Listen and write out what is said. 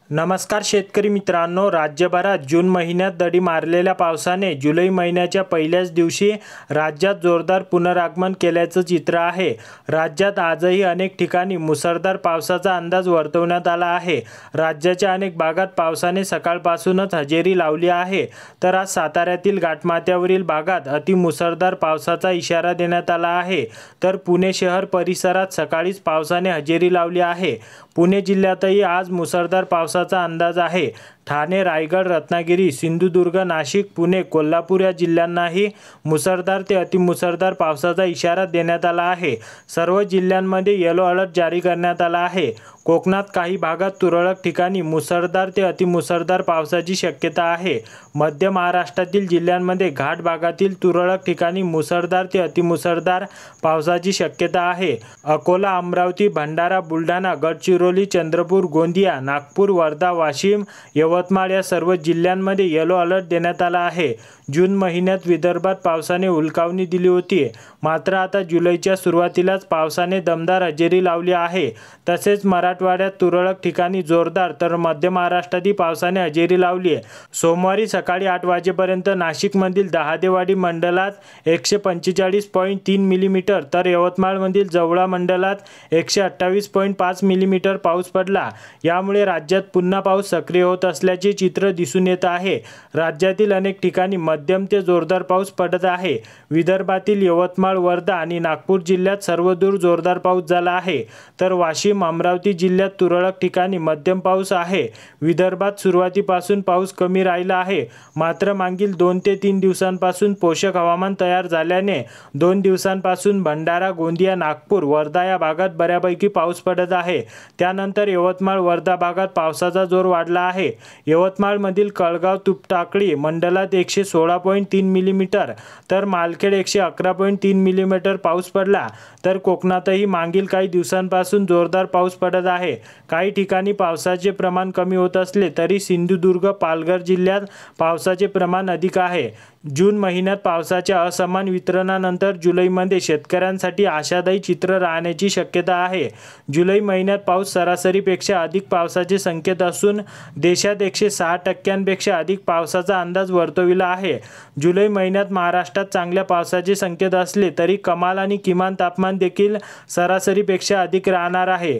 नमस्कार शेतकरी मित्रांनो, राज्यभरात जून महिन्यात दडी मारलेल्या पावसाने जुलै महिन्याच्या पहिल्याच दिवशी राज्यात जोरदार पुनरागमन केल्याचं चित्र आहे। राज्यात आजही अनेक ठिकाणी मुसळधार पावसाचा अंदाज वर्तवण्यात आला आहे। राज्याच्या अनेक भागात पावसाने सकाळपासूनच हजेरी लावली आहे, तर आज साताऱ्यातील घाटमाथ्यावरील भागात अतिमुसळधार पावसाचा इशारा देण्यात आला आहे। तर पुणे शहर परिसरात सकाळीच पावसाने हजेरी लावली आहे। पुणे जिल्ह्यातही आज मुसळधार पावसाचा अंदाज आहे। ठाणे, रायगड, रत्नागिरी, सिंधुदुर्ग, नाशिक, पुणे, कोल्हापूर या जिल्ह्यांनाही मुसळधार ते अतिमुसळधार पावसाचा इशारा देण्यात आला आहे। सर्व जिल्ह्यांमध्ये येलो अलर्ट जारी करण्यात आला आहे। कोकणात काही भागात तुरळक ठिकाणी मुसळधार ते अतिमुसळधार पावसाची शक्यता आहे। मध्य महाराष्ट्रातील जिल्ह्यांमध्ये घाट भागातील तुरळक ठिकाणी मुसळधार ते अतिमुसळधार पावसाची शक्यता आहे। अकोला, अमरावती, भंडारा, बुलढाणा, गडचिरोली, चंद्रपूर, गोंदिया, नागपूर, वर्धा, वाशिम, यवतमाळ या सर्व जिल्ह्यांमध्ये येलो अलर्ट देण्यात आला आहे। जून महिन्यात विदर्भात पावसाने उलकावणी दिली होती, मात्र आता जुलैच्या सुरुवातीलाच पावसाने दमदार हजेरी लावली आहे। तसेच मराठवाड्यात तुरळक ठिकाणी जोरदार तर मध्य महाराष्ट्रातही पावसाने हजेरी लावली आहे। सोमवारी सकाळी 8 वाजेपर्यंत नाशिकमधील दहादेवाडी मंडलात 145.3 मिलीमीटर तर यवतमाळमधील जवळा मंडलात 128.5 मिलीमीटर पाऊस पडला। यामुळे राज्यात पुन्हा पाऊस सक्रिय होत असल्याचे चित्र दिसून येत आहे। राज्यातील अनेक ठिकाणी मध्यम ते जोरदार पाऊस पडत आहे। विदर्भातील यवतमाळ, वर्धा आणि नागपूर जिल्ह्यात सर्वदूर जोरदार पाऊस झाला आहे, तर वाशिम, अमरावती जिल्ह्यात तुरळक ठिकाणी मध्यम पाऊस आहे। विदर्भात सुरुवातीपासून पाऊस कमी राहिला आहे, मात्र मागील 2 ते 3 दिवसांपासून पोषक हवामान तयार झाल्याने 2 दिवसांपासून भंडारा, गोंदिया, नागपूर, वर्धा या भागात बऱ्यापैकी पाऊस पडत आहे। त्यानंतर यवतमाळ, वर्धा भागात पावसाचा जोर वाढला आहे। यवतमाळमधील कळगाव, तुपटाकळी मंडलात 116.3 मिलीमीटर तर मालखेड 111.3 मिलीमीटर पाऊस पडला। तर कोकणातही मागील काही दिवसांपासून जोरदार पाऊस पडत आहे। काही ठिकाणी पावसाचे प्रमाण कमी होत असले तरी सिंधुदुर्ग, पालघर जिल्ह्यात पावसाचे प्रमाण अधिक आहे। जून महिन्यात पावसाच्या असमान वितरणानंतर जुलैमध्ये शेतकऱ्यांसाठी आशादायी चित्र राहण्याची शक्यता आहे। जुलै महिन्यात पाऊस सरासरीपेक्षा अधिक पावसाचे संकेत असून देशात 106% अधिक पावसाचा अंदाज वर्तविला आहे। जुलै महिन्यात महाराष्ट्रात चांगल्या पावसाचे संकेत असले तरी कमाल आणि किमान तापमान देखील सरासरीपेक्षा अधिक राहणार आहे।